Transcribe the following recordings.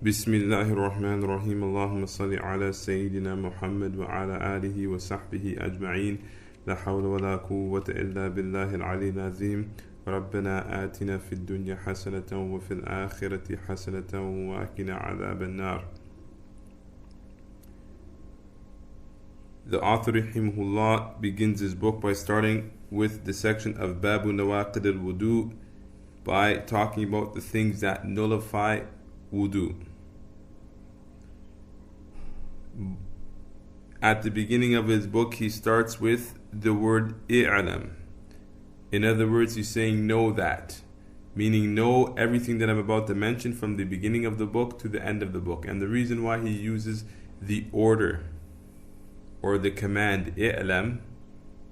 بسم الله الرحمن الرحيم اللهم صل على سيدنا محمد وعلى آله وصحبه أجمعين لا حول ولا قوة إلا بالله العلي العظيم ربنا آتنا في الدنيا حسنة وفي الآخرة حسنة وقنا عذاب النار. The author rahimahullah begins his book by starting with the section of Babu Nawaqid al-Wudu by talking about the things that nullify wudu. At the beginning of his book, he starts with the word i'lam. In other words, he's saying know that, meaning know everything that I'm about to mention from the beginning of the book to the end of the book. And the reason why he uses the order or the command i'lam,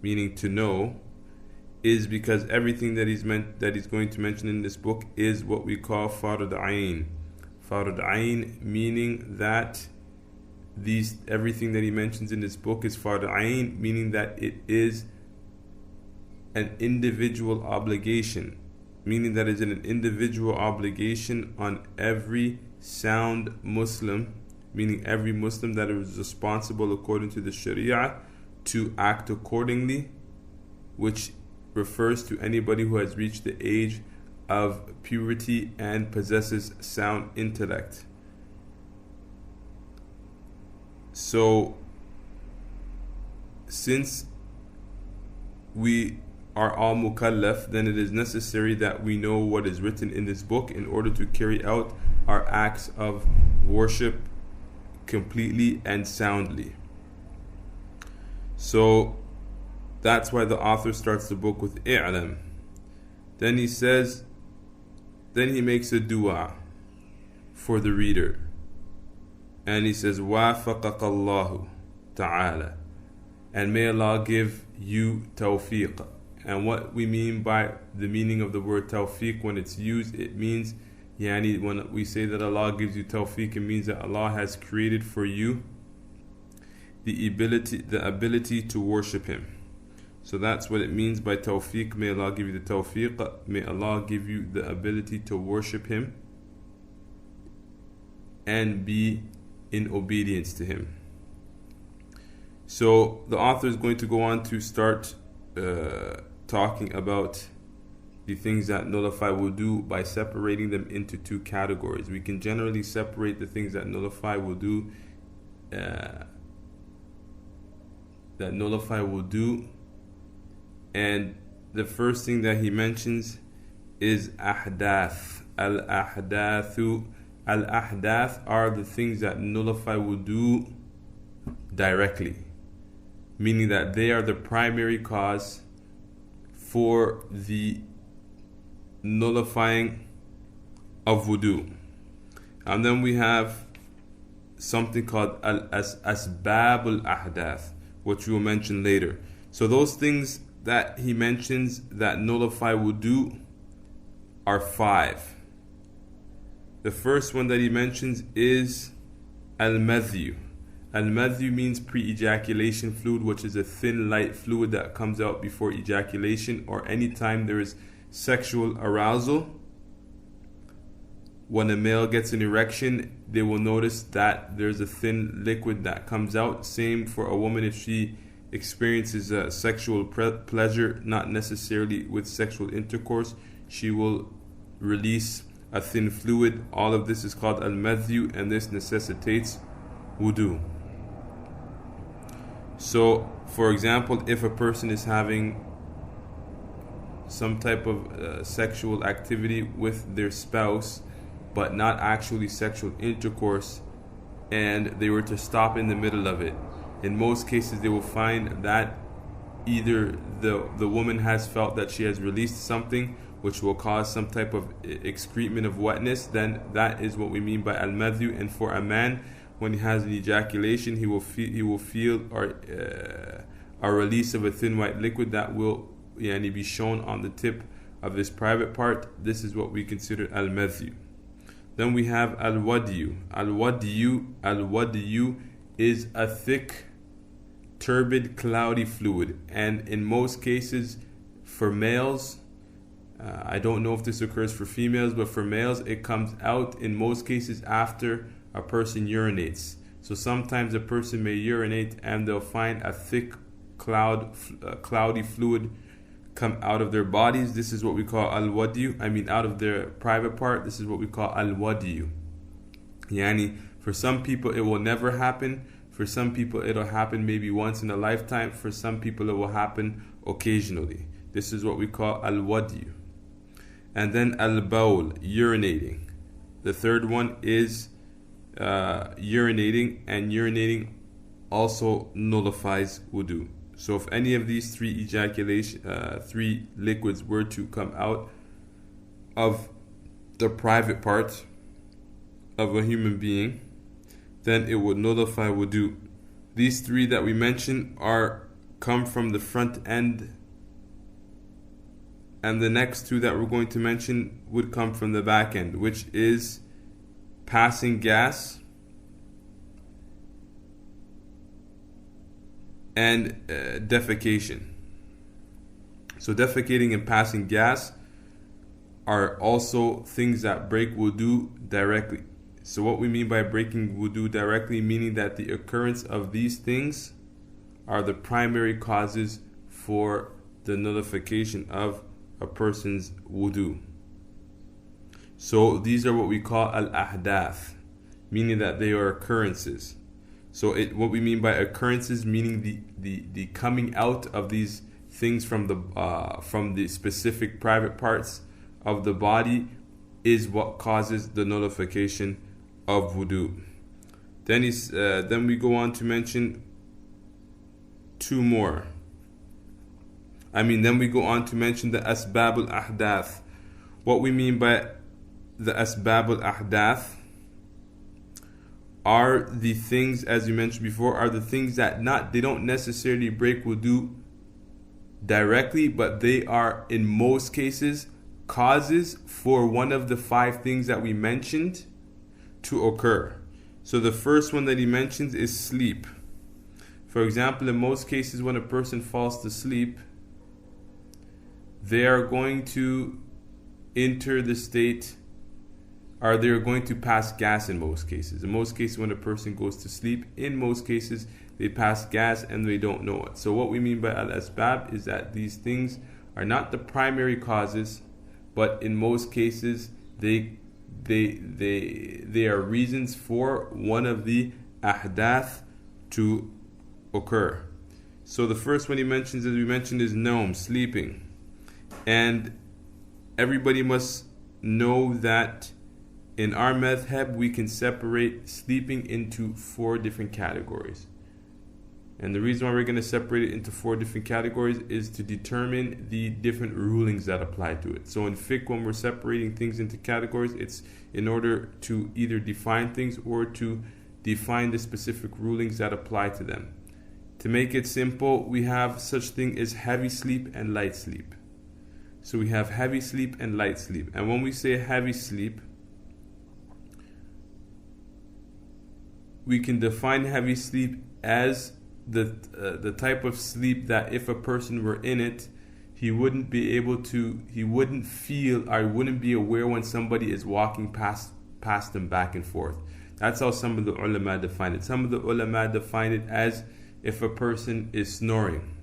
meaning to know, is because everything that he's going to mention in this book is what we call fard ayn. Fard ayn, meaning that everything that he mentions in this book is fard ayn, meaning that it is an individual obligation, meaning that it is an individual obligation on every sound Muslim, meaning every Muslim that is responsible according to the Sharia to act accordingly, which refers to anybody who has reached the age of purity and possesses sound intellect. So, since we are all mukallaf, then it is necessary that we know what is written in this book in order to carry out our acts of worship completely and soundly. So, that's why the author starts the book with i'lam. Then he makes a dua for the reader. And he says, وَافَقَكَ اللَّهُ ta'ala. And may Allah give you tawfiq. And what we mean by the meaning of the word tawfiq when it's used, it means, when we say that Allah gives you tawfiq, it means that Allah has created for you the ability to worship Him. So that's what it means by tawfiq. May Allah give you the tawfiq. May Allah give you the ability to worship Him and be in obedience to Him. So the author is going to go on to start talking about the things that nullify wudu by separating them into two categories. We can generally separate the things that nullify wudu and the first thing that he mentions is ahdath. Al-ahdath are the things that nullify wudu directly, meaning that they are the primary cause for the nullifying of wudu. And then we have something called asbab al-ahdath, which we will mention later. So those things that he mentions that nullify wudu are 5. The first one that he mentions is al-madhi. Al-madhi means pre-ejaculation fluid, which is a thin, light fluid that comes out before ejaculation or anytime there is sexual arousal. When a male gets an erection, they will notice that there's a thin liquid that comes out. Same for a woman if she experiences sexual pleasure, not necessarily with sexual intercourse, she will release a thin fluid. All of this is called al-madhi, and this necessitates wudu. So, for example, if a person is having some type of sexual activity with their spouse, but not actually sexual intercourse, and they were to stop in the middle of it, in most cases they will find that either the woman has felt that she has released something which will cause some type of excrement of wetness, then that is what we mean by al-madhi. And for a man, when he has an ejaculation, he will feel a release of a thin white liquid that will be shown on the tip of his private part. This is what we consider al-madhi. Then we have al-wadiyu. Al-wadiyu is a thick, turbid, cloudy fluid, and in most cases for males, I don't know if this occurs for females, but for males it comes out in most cases after a person urinates. So sometimes a person may urinate and they'll find a thick cloudy fluid come out of their bodies. This is what we call al-wadi. Out of their private part. This is what we call al-wadi. Yani, for some people it will never happen. For some people it'll happen maybe once in a lifetime. For some people it will happen occasionally. This is what we call al-wadi. And then al-bawl, urinating. The third one is urinating, and urinating also nullifies wudu. So if any of these three liquids were to come out of the private part of a human being, then it would nullify wudu. These three that we mentioned come from the front end, and the next two that we're going to mention would come from the back end, which is passing gas and defecation. So defecating and passing gas are also things that break wudu directly. So what we mean by breaking wudu directly, meaning that the occurrence of these things are the primary causes for the nullification of a person's wudu. So these are what we call al-ahdath, meaning that they are occurrences. So what we mean by occurrences, meaning the coming out of these things from the specific private parts of the body, is what causes the nullification of wudu. Then we go on to mention two more. Then we go on to mention the asbab al-ahdath. What we mean by the asbab al-ahdath are the things, as you mentioned before, are the things that they don't necessarily break wudu directly, but they are in most cases causes for one of the 5 things that we mentioned to occur. So the first one that he mentions is sleep. For example, in most cases when a person falls to sleep, they are going to enter the state, or they're going to pass gas in most cases. In most cases when a person goes to sleep, in most cases they pass gas and they don't know it. So what we mean by al-asbab is that these things are not the primary causes, but in most cases they are reasons for one of the ahdath to occur. So the first one he mentions, as we mentioned, is naum, sleeping. And everybody must know that in our madhab we can separate sleeping into 4 different categories. And the reason why we're going to separate it into 4 different categories is to determine the different rulings that apply to it. So in fiqh, when we're separating things into categories, it's in order to either define things or to define the specific rulings that apply to them. To make it simple, we have such thing as heavy sleep and light sleep. So we have heavy sleep and light sleep. And when we say heavy sleep, we can define heavy sleep as the type of sleep that if a person were in it, he wouldn't feel or wouldn't be aware when somebody is walking past him back and forth. That's how some of the ulama define it. Some of the ulama define it as if a person is snoring.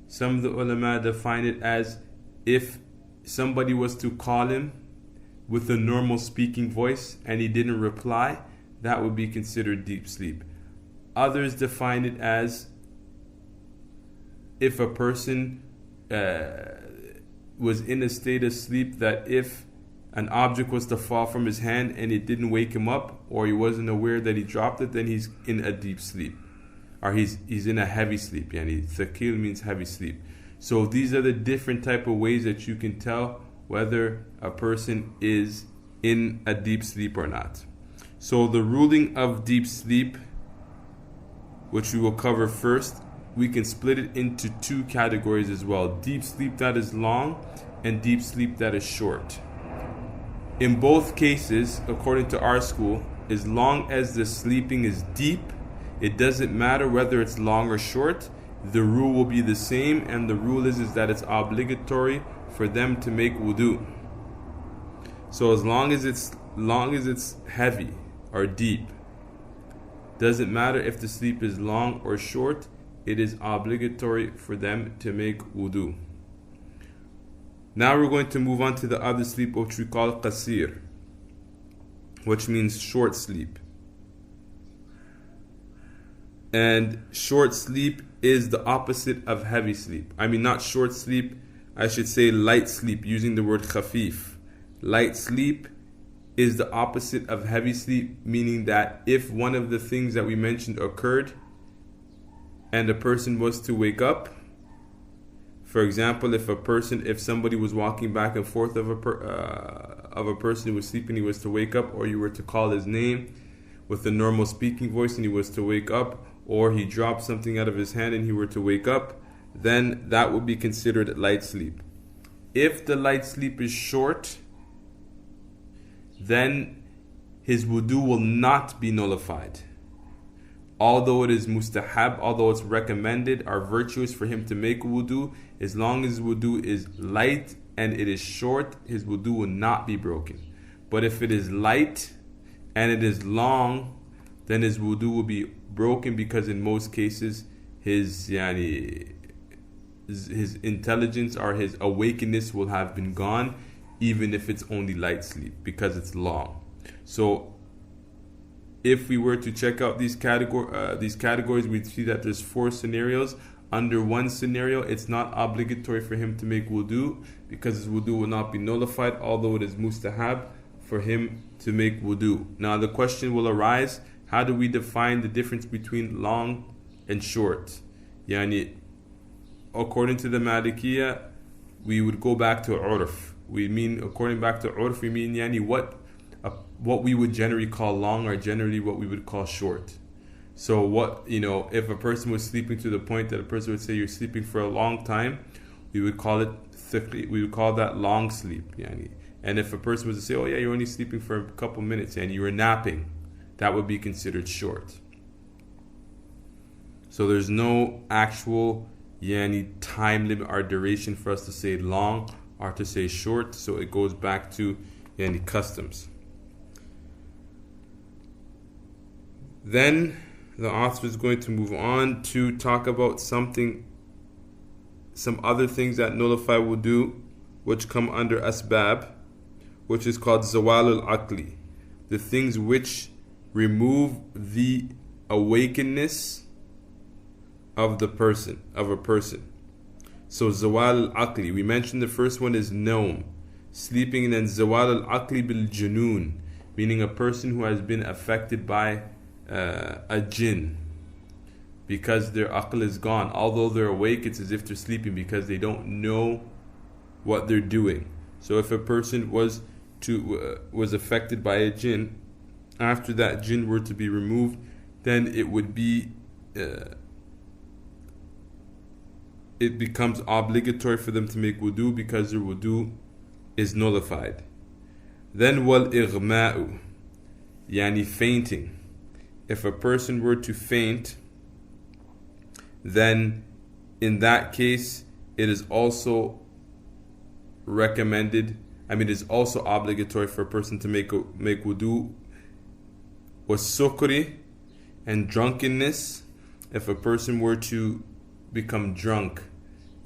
Some of the ulama define it as if somebody was to call him with a normal speaking voice and he didn't reply, that would be considered deep sleep. Others define it as if a person was in a state of sleep that if an object was to fall from his hand and it didn't wake him up, or he wasn't aware that he dropped it, then he's in a deep sleep, or he's in a heavy sleep. Yani thaqil means heavy sleep. So these are the different type of ways that you can tell whether a person is in a deep sleep or not. So the ruling of deep sleep, which we will cover first, we can split it into 2 categories as well. Deep sleep that is long and deep sleep that is short. In both cases, according to our school, as long as the sleeping is deep, it doesn't matter whether it's long or short. The rule will be the same, and the rule is that it's obligatory for them to make wudu. So as long as it's heavy or deep, doesn't matter if the sleep is long or short, it is obligatory for them to make wudu. Now we're going to move on to the other sleep, which we call qasir, which means short sleep. And short sleep is the opposite of heavy sleep. I mean, not short sleep, I should say light sleep, using the word khafif. Light sleep is the opposite of heavy sleep, meaning that if one of the things that we mentioned occurred and a person was to wake up, for example, if somebody was walking back and forth of a person who was sleeping, he was to wake up, or you were to call his name with a normal speaking voice and he was to wake up, or he dropped something out of his hand and he were to wake up, then that would be considered light sleep. If the light sleep is short, then his wudu will not be nullified. Although it is mustahab, although it's recommended or virtuous for him to make wudu, as long as wudu is light and it is short, his wudu will not be broken. But if it is light and it is long, then his wudu will be broken, because in most cases his intelligence or his awakeness will have been gone, even if it's only light sleep, because it's long. So if we were to check out these categories, we'd see that there's 4 scenarios. Under one scenario, it's not obligatory for him to make wudu, because his wudu will not be nullified, although it is mustahab for him to make wudu. Now the question will arise, how do we define the difference between long and short? According to the Malikiyah, we would go back to urf. According back to urf, we mean what we would generally call long or generally what we would call short. So if a person was sleeping to the point that a person would say you're sleeping for a long time, we would call that long sleep. And if a person was to say, oh yeah, you're only sleeping for a couple minutes and you were napping, that would be considered short. So there's no actual time limit or duration for us to say long or to say short. So it goes back to customs. Then the author is going to move on to talk about some other things that nullify wudu, which come under asbab, which is called zawal al-aqli, the things which remove the awakenness of a person. So zawal al-aqli, we mentioned the first one is naum, sleeping, and then zawal al-aqli bil junoon, meaning a person who has been affected by a jinn, because their aql is gone. Although they're awake, it's as if they're sleeping, because they don't know what they're doing. So if a person was affected by a jinn, after that jinn were to be removed, then it would be it becomes obligatory for them to make wudu, because their wudu is nullified. Then wal ighma'u, fainting. If a person were to faint, then in that case it is also recommended, it is also obligatory for a person to make wudu. Was sukri, and drunkenness. If a person were to become drunk,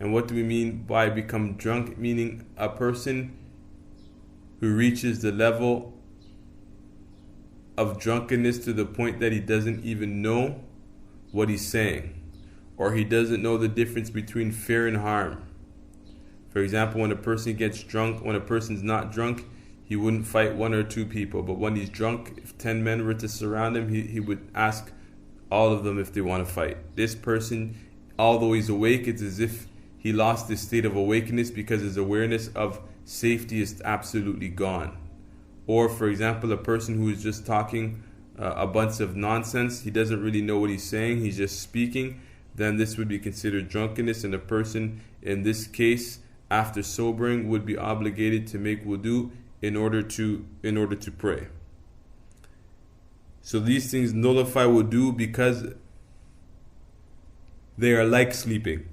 and what do we mean by become drunk? Meaning a person who reaches the level of drunkenness to the point that he doesn't even know what he's saying, or he doesn't know the difference between fear and harm. For example, when a person gets drunk, when a person's not drunk, he wouldn't fight 1 or 2 people, but when he's drunk, if 10 men were to surround him, he would ask all of them if they want to fight. This person, although he's awake, it's as if he lost this state of awakeness, because his awareness of safety is absolutely gone. Or for example, a person who is just talking a bunch of nonsense, he doesn't really know what he's saying, he's just speaking, then this would be considered drunkenness, and a person in this case, after sobering, would be obligated to make wudu in order to pray. So these things nullify wudu because they are like sleeping.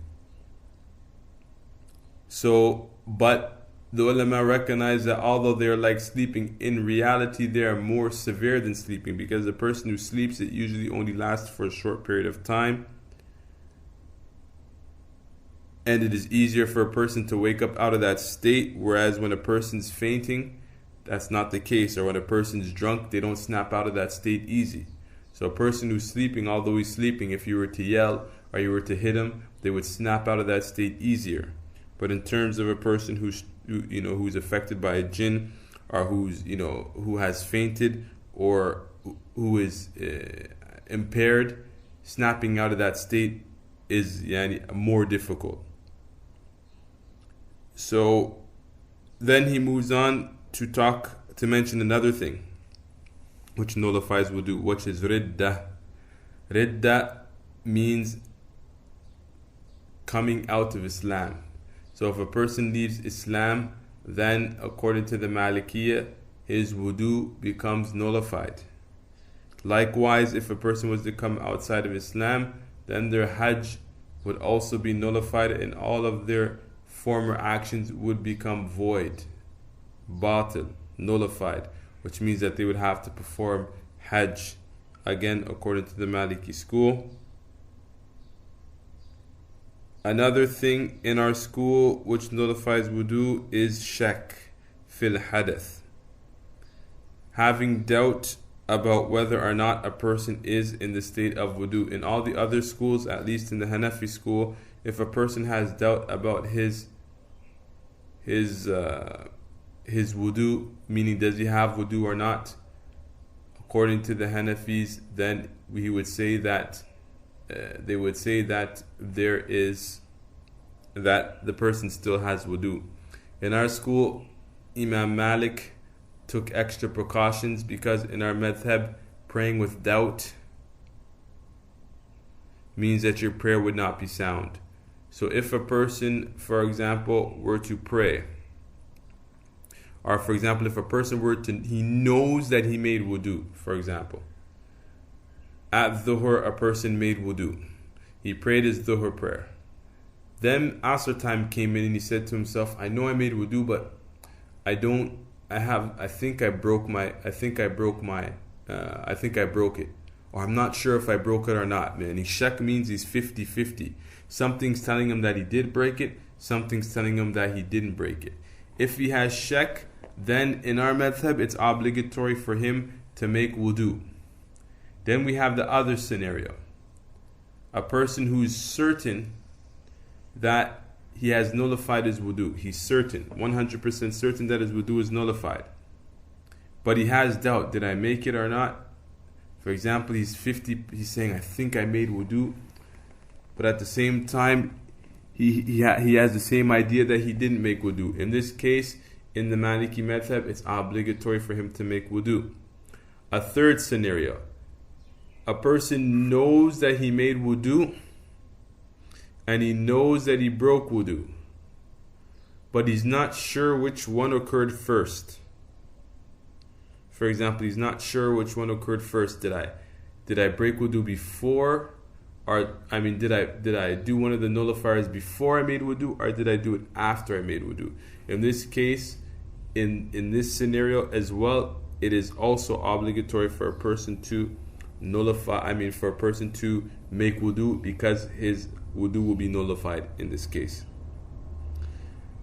So But the ulama recognize that although they're like sleeping, in reality they are more severe than sleeping, because the person who sleeps, it usually only lasts for a short period of time, and it is easier for a person to wake up out of that state. Whereas when a person's fainting, that's not the case. Or when a person's drunk, they don't snap out of that state easy. So a person who's sleeping, although he's sleeping, if you were to yell or you were to hit him, they would snap out of that state easier. But in terms of a person who's affected by a jinn, or who has fainted, or who is impaired, snapping out of that state is more difficult. So then he moves on to mention another thing which nullifies wudu, which is ridda. Ridda means coming out of Islam. So if a person leaves Islam, then according to the Malikiyah, his wudu becomes nullified. Likewise, if a person was to come outside of Islam, then their hajj would also be nullified, and all of their former actions would become void, batil, nullified, which means that they would have to perform hajj, again according to the Maliki school. Another thing in our school which nullifies wudu is shak fil hadath, having doubt about whether or not a person is in the state of wudu. In all the other schools, at least in the Hanafi school, if a person has doubt about his wudu, meaning does he have wudu or not, according to the Hanafis, then we would say that they would say that that the person still has wudu. In our school, Imam Malik took extra precautions, because in our madhab, praying with doubt means that your prayer would not be sound. So if a person, for example, were to pray, or for example, if a person he knows that he made wudu, for example, at dhuhr a person made wudu, he prayed his dhuhr prayer, then Asr time came in and he said to himself, I know I made wudu, but I think I broke it, or I'm not sure if I broke it or not, man. Shak means he's 50-50. Something's telling him that he did break it, something's telling him that he didn't break it. If he has shak, then in our madhab it's obligatory for him to make wudu. Then we have the other scenario, a person who's certain that he has nullified his wudu. He's certain, 100% certain that his wudu is nullified, but he has doubt, did I make it or not? For example, he's saying, I think I made wudu, but at the same time he has the same idea that he didn't make wudu. In this case, in the Maliki madhab, it's obligatory for him to make wudu. A third scenario, a person knows that he made wudu and he knows that he broke wudu, but he's not sure which one occurred first. For example, he's not sure which one occurred first. Did I break wudu before, did I do one of the nullifiers before I made wudu, or did I do it after I made wudu? In this case, in this scenario as well, it is also obligatory for a person to for a person to make wudu, because his wudu will be nullified in this case.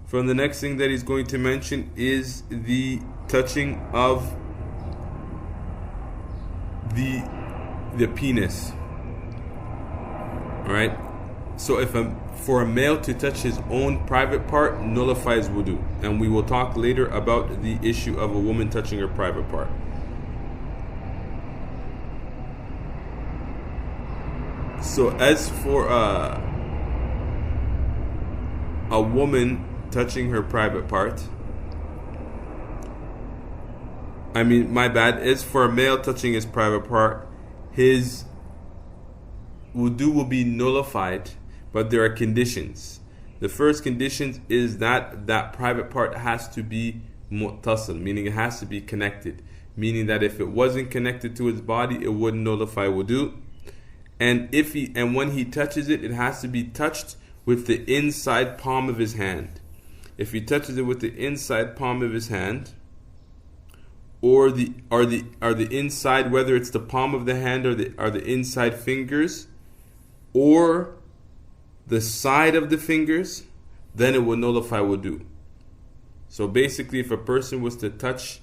From the next thing that he's going to mention is the touching of the penis. Alright? So for a male to touch his own private part nullifies wudu. And we will talk later about the issue of a woman touching her private part. So as for a woman touching her private part, as for a male touching his private part, his wudu will be nullified, but there are conditions. The first condition is that private part has to be muttasil, meaning it has to be connected, meaning that if it wasn't connected to his body, it wouldn't nullify wudu. And when he touches it, it has to be touched with the inside palm of his hand. if he touches it with the inside palm of his hand, or the inside, whether it's the palm of the hand or the inside fingers, or the side of the fingers, then it will nullify wudu. So basically, if a person was to touch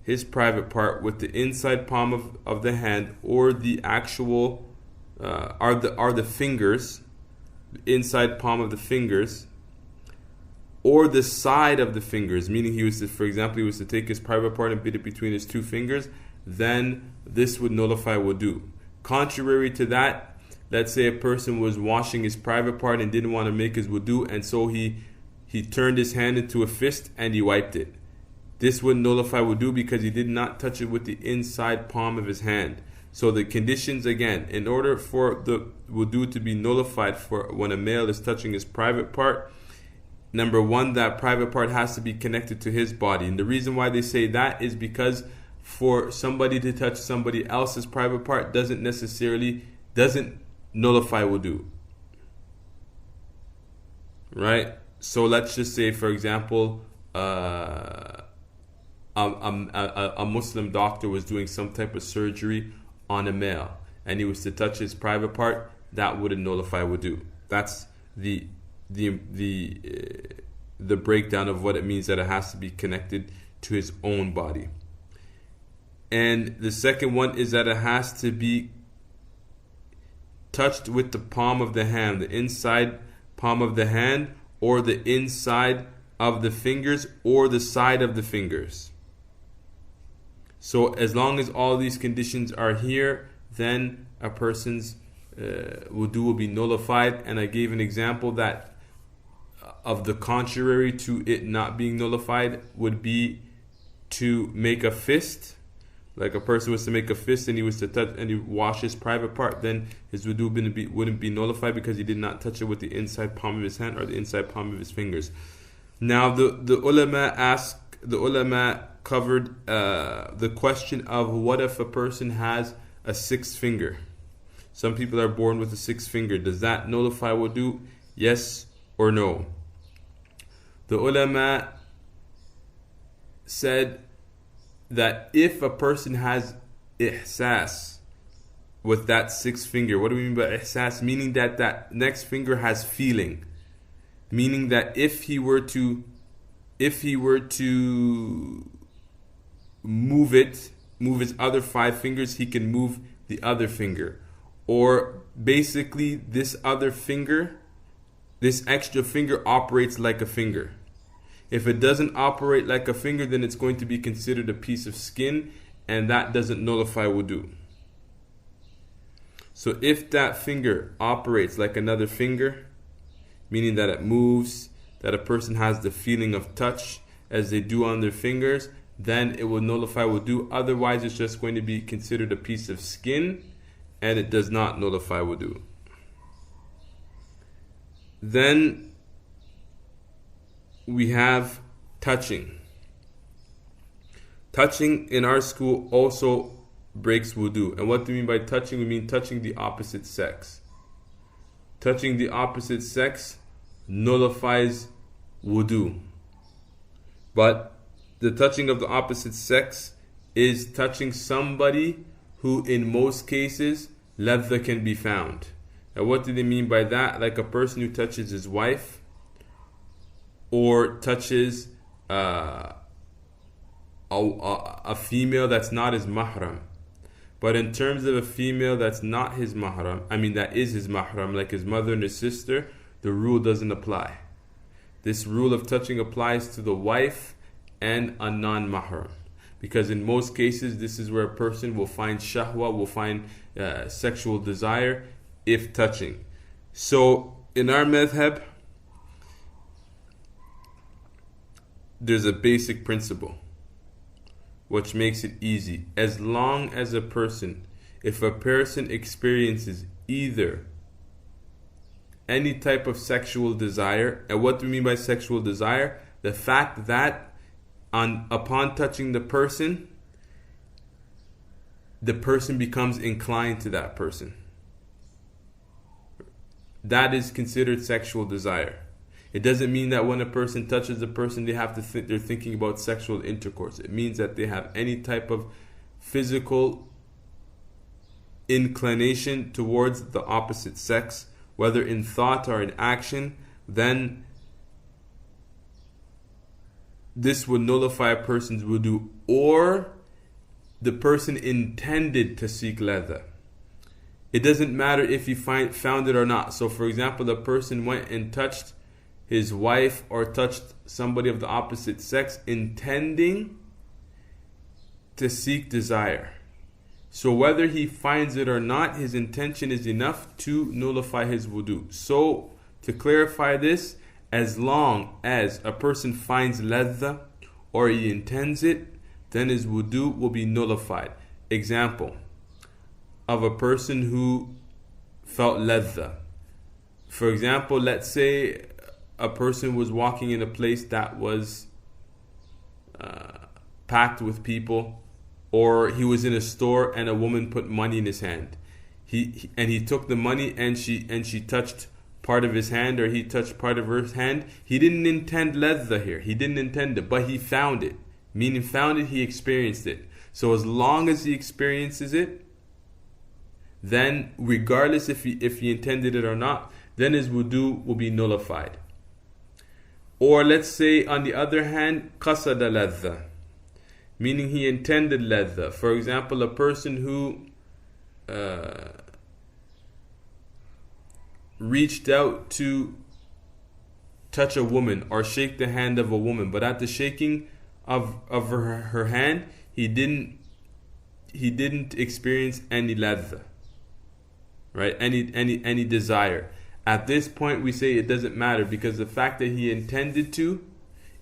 his private part with the inside palm of the hand, or the actual are the fingers, the inside palm of the fingers, or the side of the fingers, meaning he was to take his private part and put it between his two fingers, then this would nullify wudu. Contrary to that, let's say a person was washing his private part and didn't want to make his wudu, and so he turned his hand into a fist and he wiped it. This would nullify wudu because he did not touch it with the inside palm of his hand. So the conditions, again, in order for the wudu to be nullified for when a male is touching his private part, number one, that private part has to be connected to his body. And the reason why they say that is because for somebody to touch somebody else's private part doesn't nullify wudu. Right? So let's just say, for example, a Muslim doctor was doing some type of surgery on a male, and he was to touch his private part, that wouldn't nullify wudu. That's the breakdown of what it means that it has to be connected to his own body. And the second one is that it has to be touched with the palm of the hand, the inside palm of the hand, or the inside of the fingers, or the side of the fingers. So as long as all these conditions are here, then a person's wudu will be nullified. And I gave an example that of the contrary to it not being nullified would be to make a fist. Like a person was to make a fist and he was to touch and he wash his private part, then his wudu wouldn't be nullified because he did not touch it with the inside palm of his hand or the inside palm of his fingers. Now the ulama covered the question of what if a person has a sixth finger. Some people are born with a sixth finger. Does that nullify wudu? Yes or no? The ulama said that if a person has ihsas with that sixth finger, what do we mean by ihsas? Meaning that next finger has feeling. Meaning that if he were to move his other five fingers, he can move the other finger. Or basically this other finger, this extra finger operates like a finger. If it doesn't operate like a finger, then it's going to be considered a piece of skin, and that doesn't nullify wudu. So if that finger operates like another finger, meaning that it moves, that a person has the feeling of touch as they do on their fingers, then it will nullify wudu. Otherwise, it's just going to be considered a piece of skin, and it does not nullify wudu. Then we have touching. Touching in our school also breaks wudu. And what do we mean by touching? We mean touching the opposite sex. Touching the opposite sex nullifies wudu. But the touching of the opposite sex is touching somebody who in most cases ladha can be found. And what do they mean by that? Like a person who touches his wife, or touches a female that's not his mahram. But in terms of a female that's not his mahram, that is his mahram, like his mother and his sister, the rule doesn't apply. This rule of touching applies to the wife and a non-mahram. Because in most cases, this is where a person will find shahwa, will find sexual desire, if touching. So in our madhab, there's a basic principle which makes it easy. As long as if a person experiences either any type of sexual desire, and what do we mean by sexual desire? The fact that upon touching the person becomes inclined to that person. That is considered sexual desire. It doesn't mean that when a person touches a person, they're thinking about sexual intercourse. It means that they have any type of physical inclination towards the opposite sex, whether in thought or in action. Then this would nullify a person's wudu, or the person intended to seek ladha. It doesn't matter if he found it or not. So for example, the person went and touched his wife or touched somebody of the opposite sex intending to seek desire. So whether he finds it or not, his intention is enough to nullify his wudu. So to clarify this, as long as a person finds ladha or he intends it, then his wudu will be nullified. Example of a person who felt ladha. For example, let's say a person was walking in a place that was packed with people, or he was in a store and a woman put money in his hand. He took the money and she touched part of his hand, or he touched part of her hand. He didn't intend ladha here. He didn't intend it, but he found it. Meaning found it, he experienced it. So as long as he experiences it, then regardless if he intended it or not, then his wudu will be nullified. Or let's say on the other hand, qasada ladha, meaning he intended ladha. For example, a person who reached out to touch a woman or shake the hand of a woman, but at the shaking of her hand, he didn't experience any ladha, right? Any desire. At this point, we say it doesn't matter, because the fact that he intended to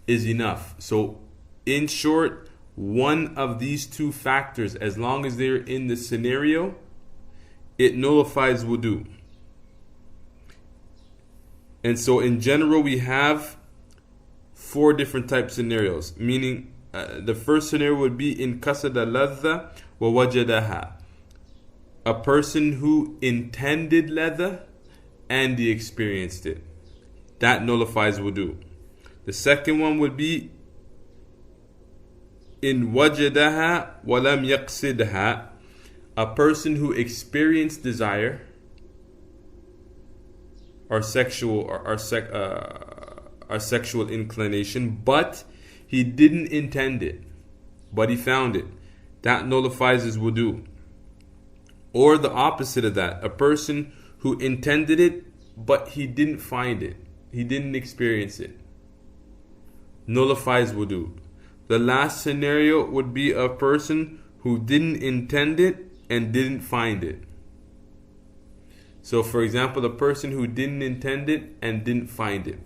is enough. So, in short, one of these two factors, as long as they're in the scenario, it nullifies wudu. And so, in general, we have 4 different type scenarios. Meaning, the first scenario would be in qasada ladha wa wajadaha. A person who intended ladha and he experienced it. That nullifies wudu. The second one would be in wajadaha wa lam yaqsidha. A person who experienced desire or sexual inclination, but he didn't intend it, but he found it. That nullifies his wudu. Or the opposite of that, a person who intended it, but he didn't find it, he didn't experience it, nullifies wudu. The last scenario would be a person who didn't intend it and didn't find it. So for example, a person who didn't intend it and didn't find it.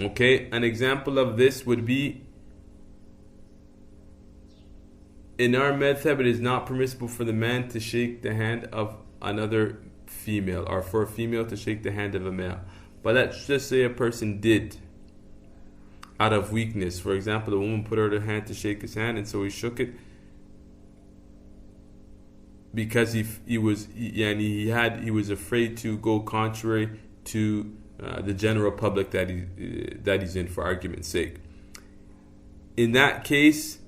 Okay, an example of this would be, in our madhab, it is not permissible for the man to shake the hand of another female, or for a female to shake the hand of a male. But let's just say a person did, out of weakness. For example, the woman put out her hand to shake his hand, and so he shook it because he was afraid to go contrary to the general public that he's in, for argument's sake. In that case,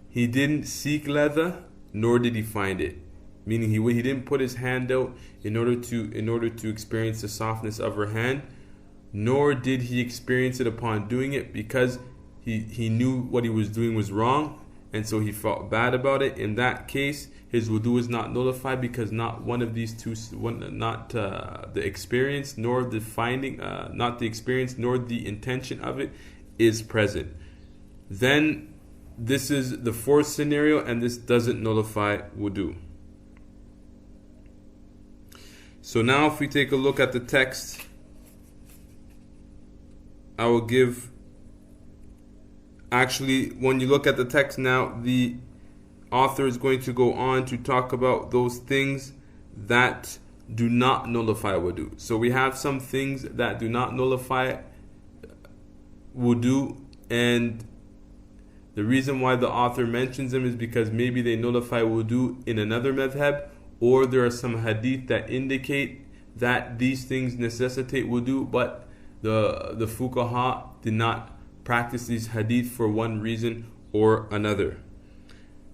he didn't seek ladha, nor did he find it. Meaning he didn't put his hand out in order to experience the softness of her hand, nor did he experience it upon doing it, because he knew what he was doing was wrong, and so he felt bad about it. In that case, his wudu is not nullified, because not one of these two, the experience nor the finding, not the experience nor the intention of it is present. Then this is the 4th scenario, and this doesn't nullify wudu. So now if we take a look at the text, I will give, actually when you look at the text now, the author is going to go on to talk about those things that do not nullify wudu. So we have some things that do not nullify wudu, and the reason why the author mentions them is because maybe they nullify wudu in another madhab, or there are some hadith that indicate that these things necessitate wudu, but the fuqaha did not practice these hadith for one reason or another.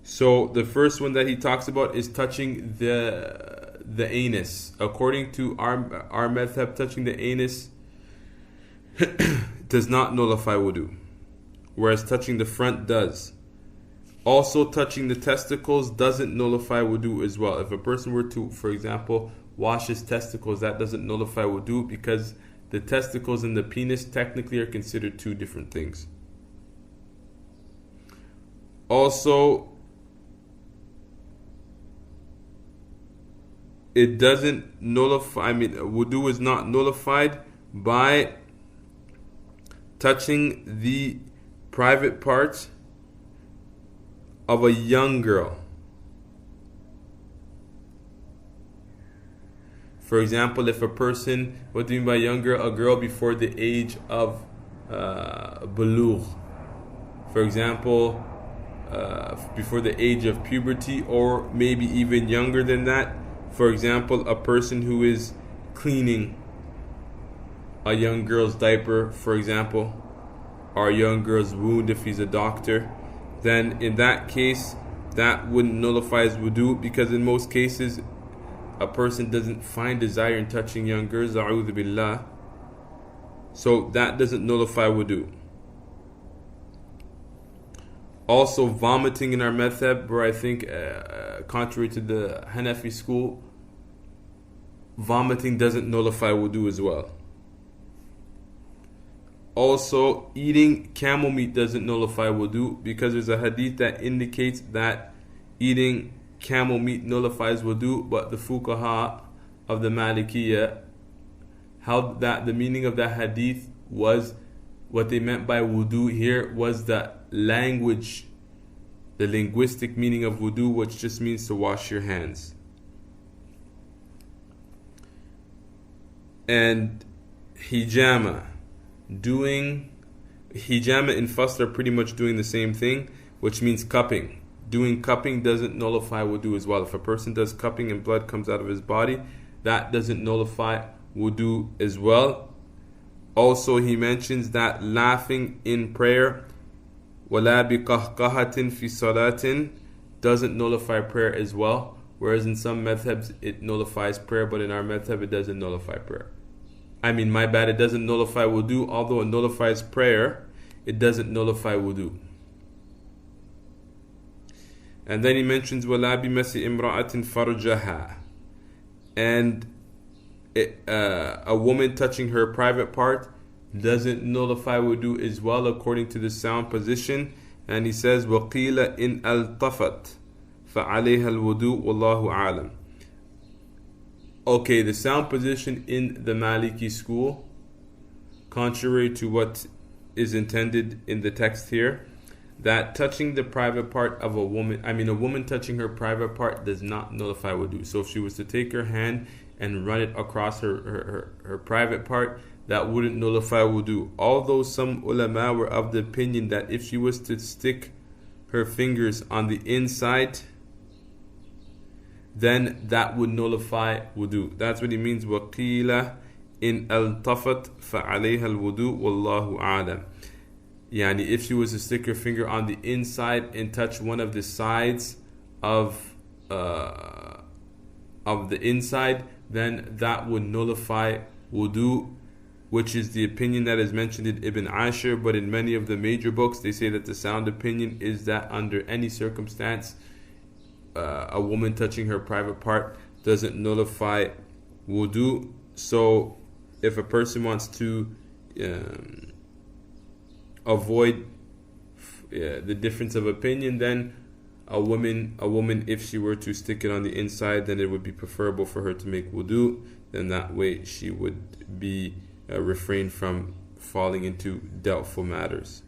So the first one that he talks about is touching the anus. According to our madhab, touching the anus does not nullify wudu, whereas touching the front does. Also, touching the testicles doesn't nullify wudu as well. If a person were to, for example, wash his testicles, that doesn't nullify wudu, because the testicles and the penis technically are considered two different things. Also, it doesn't nullify, wudu is not nullified by touching the private parts of a young girl. For example, if a person, what do you mean by young girl? A girl before the age of bulugh. For example, before the age of puberty, or maybe even younger than that. For example, a person who is cleaning a young girl's diaper, for example, or a young girl's wound if he's a doctor, then in that case, that wouldn't nullify his wudu, because in most cases, a person doesn't find desire in touching young girls, a'udhu billah. So that doesn't nullify wudu. Also, vomiting in our madhab, where I think, contrary to the Hanafi school, vomiting doesn't nullify wudu as well. Also, eating camel meat doesn't nullify wudu, because there's a hadith that indicates that eating camel meat nullifies wudu, but the fuqaha of the Malikiyah held that the meaning of that hadith was, what they meant by wudu here was the language, the linguistic meaning of wudu, which just means to wash your hands. And hijama, hijama and fast are pretty much doing the same thing, which means cupping. Doing cupping doesn't nullify wudu as well. If a person does cupping and blood comes out of his body, that doesn't nullify wudu as well. Also, he mentions that laughing in prayer, وَلَا بِقَهْقَهَةٍ فِي صَلَاةٍ, doesn't nullify prayer as well. Whereas in some madhabs it nullifies prayer, but in our madhab it doesn't nullify prayer. It doesn't nullify wudu. Although it nullifies prayer, it doesn't nullify wudu. And then he mentions وَلَا بِمَسِ إِمْرَأَةٍ فَرْجَهَا, and a woman touching her private part doesn't nullify wudu as well, according to the sound position. And he says وَقِيلَ إِنْ أَلْطَفَتْ فَعَلَيْهَا الْوُدُوء وَاللَّهُ أَعْلَمُ. Okay, the sound position in the Maliki school, contrary to what is intended in the text here, that touching the private part of a woman touching her private part does not nullify wudu. So if she was to take her hand and run it across her private part, that wouldn't nullify wudu. Although some ulama were of the opinion that if she was to stick her fingers on the inside, then that would nullify wudu. That's what he means, وَقِيلَ إِنْ أَلْتَفَتْ فَعَلَيْهَا الْوُدُوء وَاللَّهُ أَعْلَمُ. Yani, if she was to stick her finger on the inside and touch one of the sides of the inside, then that would nullify wudu, which is the opinion that is mentioned in Ibn Ashir. But in many of the major books, they say that the sound opinion is that under any circumstance, a woman touching her private part doesn't nullify wudu. So if a person wants to avoid the difference of opinion, then a woman, if she were to stick it on the inside, then it would be preferable for her to make wudu. Then that way she would be refrained from falling into doubtful matters.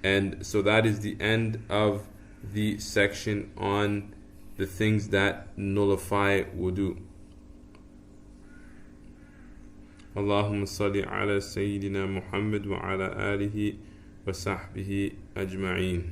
And so that is the end of the section on the things that nullify wudu. اللهم صل على سيدنا محمد وعلى آله وصحبه أجمعين.